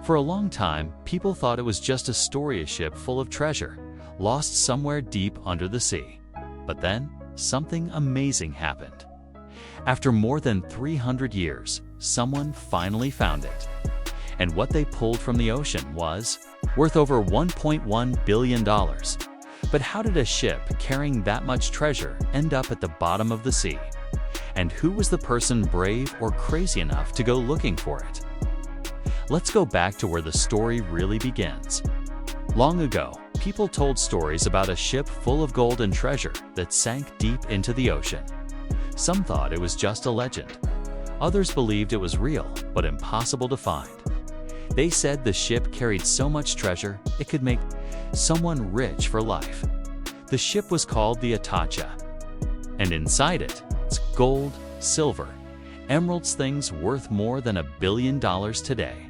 For a long time, people thought it was just a story ship full of treasure, lost somewhere deep under the sea. But then, something amazing happened. After more than 300 years, someone finally found it. And what they pulled from the ocean was worth over $1.1 billion. But how did a ship carrying that much treasure end up at the bottom of the sea? And who was the person brave or crazy enough to go looking for it? Let's go back to where the story really begins. Long ago, people told stories about a ship full of gold and treasure that sank deep into the ocean. Some thought it was just a legend. Others believed it was real, but impossible to find. They said the ship carried so much treasure, it could make someone rich for life. The ship was called the Atacha, and inside it, it's gold, silver, emeralds, things worth more than $1 billion today.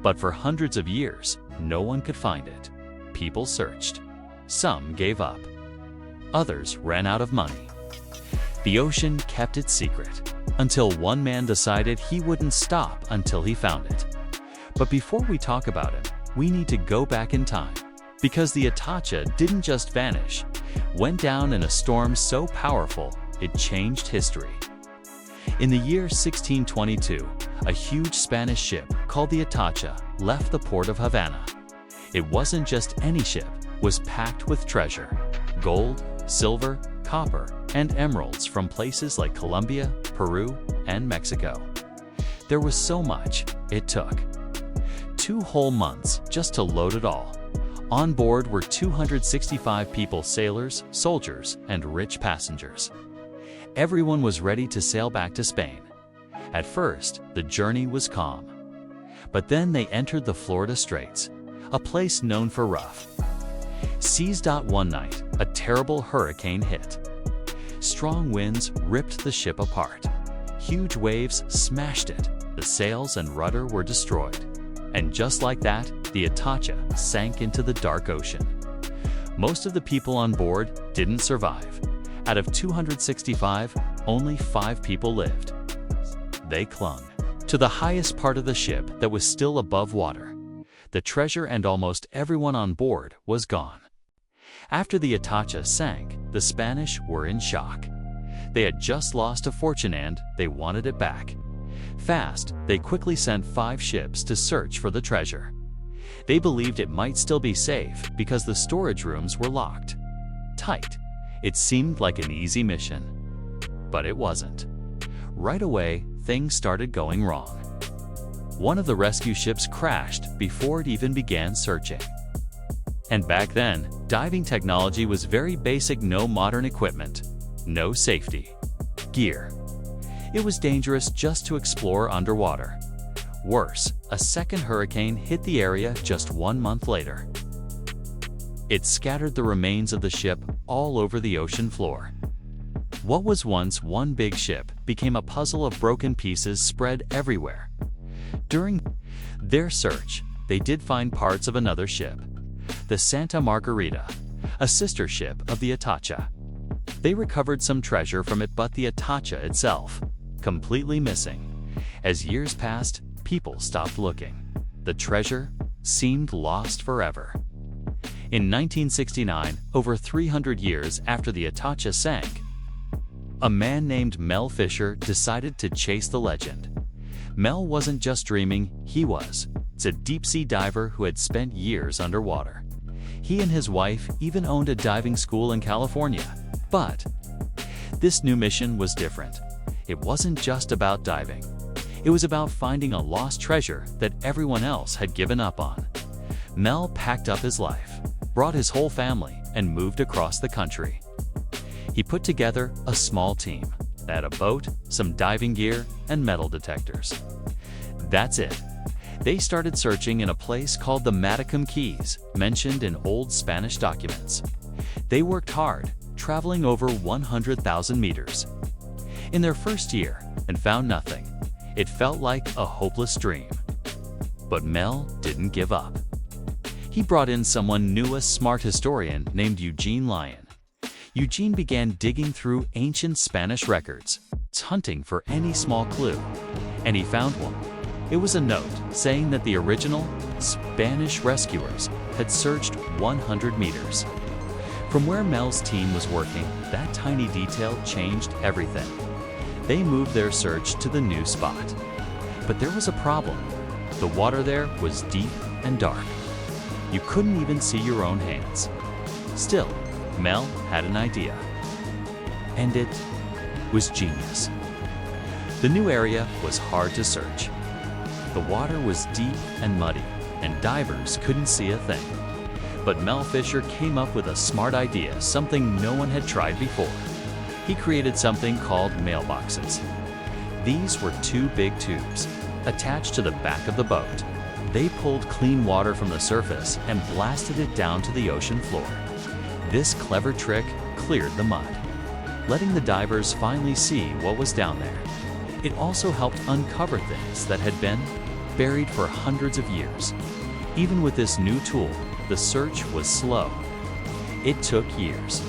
But for hundreds of years, no one could find it. People searched. Some gave up. Others ran out of money. The ocean kept its secret, until one man decided he wouldn't stop until he found it. But before we talk about him, we need to go back in time, because the Atacha didn't just vanish, went down in a storm so powerful it changed history. In the year 1622, a huge Spanish ship called the Atacha left the port of Havana. It wasn't just any ship, it was packed with treasure: gold, silver, copper, and emeralds from places like Colombia, Peru, and Mexico. There was so much, it took 2 whole months just to load it all. On board were 265 people: sailors, soldiers, and rich passengers. Everyone was ready to sail back to Spain. At first, the journey was calm. But then they entered the Florida Straits, a place known for rough seas. One night, a terrible hurricane hit. Strong winds ripped the ship apart. Huge waves smashed it. The sails and rudder were destroyed. And just like that, the Atacha sank into the dark ocean. Most of the people on board didn't survive. Out of 265, only 5 people lived. They clung to the highest part of the ship that was still above water. The treasure and almost everyone on board was gone. After the Atacha sank, the Spanish were in shock. They had just lost a fortune and they wanted it back. Fast, they quickly sent 5 ships to search for the treasure. They believed it might still be safe because the storage rooms were locked tight. It seemed like an easy mission, but it wasn't. Right away, things started going wrong. One of the rescue ships crashed before it even began searching. And back then, diving technology was very basic: no modern equipment, no safety gear. It was dangerous just to explore underwater. Worse, a second hurricane hit the area just 1 month later. It scattered the remains of the ship all over the ocean floor. What was once one big ship became a puzzle of broken pieces spread everywhere. During their search, they did find parts of another ship, the Santa Margarita, a sister ship of the Atacha. They recovered some treasure from it, but the Atacha itself, completely missing. As years passed, people stopped looking. The treasure seemed lost forever. In 1969, over 300 years after the Atacha sank, a man named Mel Fisher decided to chase the legend. Mel wasn't just dreaming, he was. It's a deep-sea diver who had spent years underwater. He and his wife even owned a diving school in California. But this new mission was different. It wasn't just about diving. It was about finding a lost treasure that everyone else had given up on. Mel packed up his life, brought his whole family, and moved across the country. He put together a small team that had a boat, some diving gear, and metal detectors. That's it. They started searching in a place called the Matacum Keys, mentioned in old Spanish documents. They worked hard, traveling over 100,000 meters in their first year, and found nothing. It felt like a hopeless dream. But Mel didn't give up. He brought in someone new, a smart historian named Eugene Lyon. Eugene began digging through ancient Spanish records, hunting for any small clue, and he found one. It was a note saying that the original Spanish rescuers had searched 100 meters. From where Mel's team was working, that tiny detail changed everything. They moved their search to the new spot. But there was a problem. The water there was deep and dark. You couldn't even see your own hands. Still, Mel had an idea. And it was genius. The new area was hard to search. The water was deep and muddy, and divers couldn't see a thing. But Mel Fisher came up with a smart idea, something no one had tried before. He created something called mailboxes. These were two big tubes attached to the back of the boat. They pulled clean water from the surface and blasted it down to the ocean floor. This clever trick cleared the mud, letting the divers finally see what was down there. It also helped uncover things that had been buried for hundreds of years. Even with this new tool, the search was slow. It took years.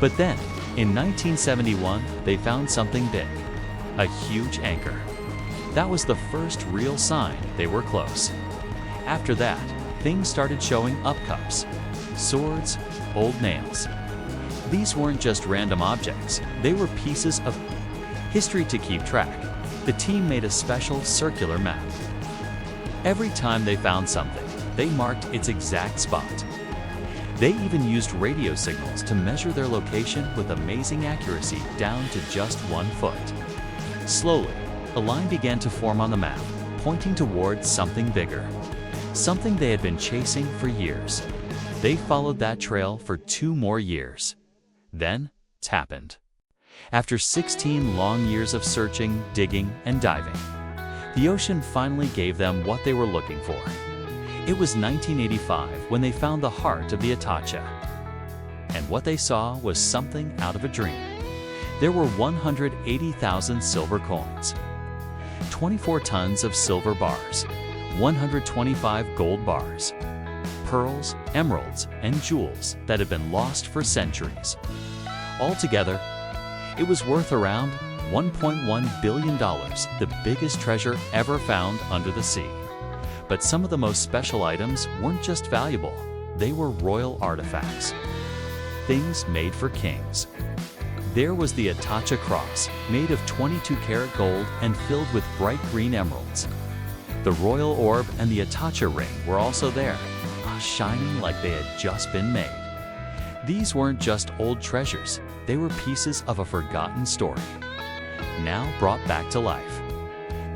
But then, in 1971, they found something big, a huge anchor. That was the first real sign they were close. After that, things started showing up: cups, swords, old nails. These weren't just random objects, they were pieces of history to keep track. The team made a special circular map. Every time they found something, they marked its exact spot. They even used radio signals to measure their location with amazing accuracy down to just 1 foot. Slowly, a line began to form on the map, pointing towards something bigger, something they had been chasing for years. They followed that trail for 2 more years. Then, it happened. After 16 long years of searching, digging, and diving, the ocean finally gave them what they were looking for. It was 1985 when they found the heart of the Atacha. And what they saw was something out of a dream. There were 180,000 silver coins, 24 tons of silver bars, 125 gold bars, pearls, emeralds, and jewels that had been lost for centuries. Altogether, it was worth around $1.1 billion, the biggest treasure ever found under the sea. But some of the most special items weren't just valuable, they were royal artifacts. Things made for kings. There was the Atacha cross, made of 22-karat gold and filled with bright green emeralds. The royal orb and the Atacha ring were also there, shining like they had just been made. These weren't just old treasures, they were pieces of a forgotten story, now brought back to life.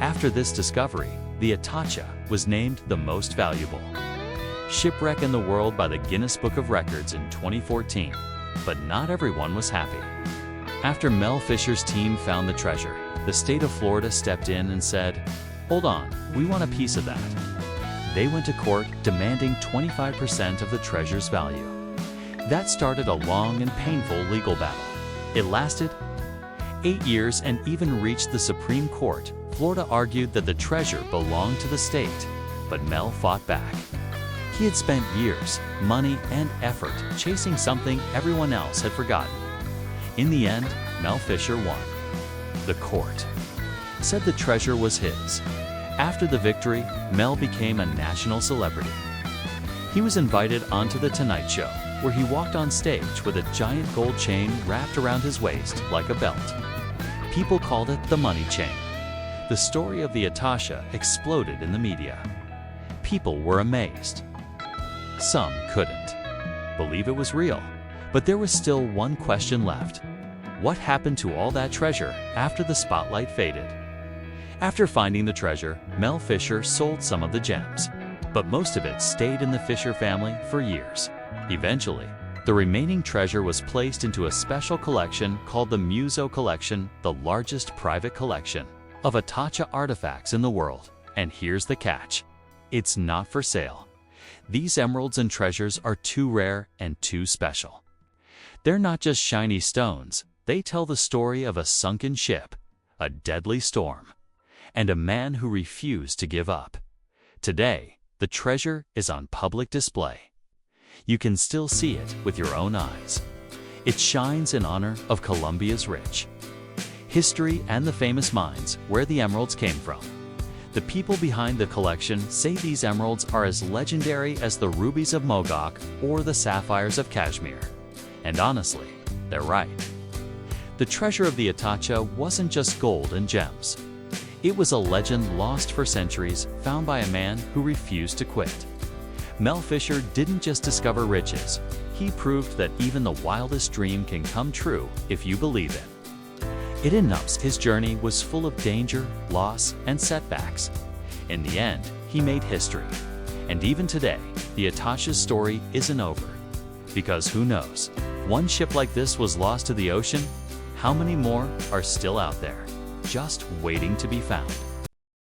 After this discovery, the Atacha was named the most valuable shipwreck in the world by the Guinness Book of Records in 2014. But not everyone was happy. After Mel Fisher's team found the treasure, the state of Florida stepped in and said, "Hold on, we want a piece of that." They went to court demanding 25% of the treasure's value. That started a long and painful legal battle. It lasted 8 years and even reached the Supreme Court. Florida argued that the treasure belonged to the state, but Mel fought back. He had spent years, money, and effort chasing something everyone else had forgotten. In the end, Mel Fisher won. The court said the treasure was his. After the victory, Mel became a national celebrity. He was invited onto The Tonight Show, where he walked on stage with a giant gold chain wrapped around his waist like a belt. People called it the money chain. The story of the Atacha exploded in the media. People were amazed. Some couldn't believe it was real, but there was still one question left. What happened to all that treasure after the spotlight faded? After finding the treasure, Mel Fisher sold some of the gems, but most of it stayed in the Fisher family for years. Eventually, the remaining treasure was placed into a special collection called the Museum Collection, the largest private collection of Atacha artifacts in the world. And here's the catch: it's not for sale. These emeralds and treasures are too rare and too special. They're not just shiny stones, they tell the story of a sunken ship, a deadly storm, and a man who refused to give up. Today, the treasure is on public display. You can still see it with your own eyes. It shines in honor of Colombia's rich history and the famous mines where the emeralds came from. The people behind the collection say these emeralds are as legendary as the rubies of Mogok or the sapphires of Kashmir. And honestly, they're right. The treasure of the Atacha wasn't just gold and gems. It was a legend lost for centuries, found by a man who refused to quit. Mel Fisher didn't just discover riches. He proved that even the wildest dream can come true if you believe it. His journey was full of danger, loss, and setbacks. In the end, he made history. And even today, the Atacha's story isn't over. Because who knows, one ship like this was lost to the ocean, how many more are still out there, just waiting to be found?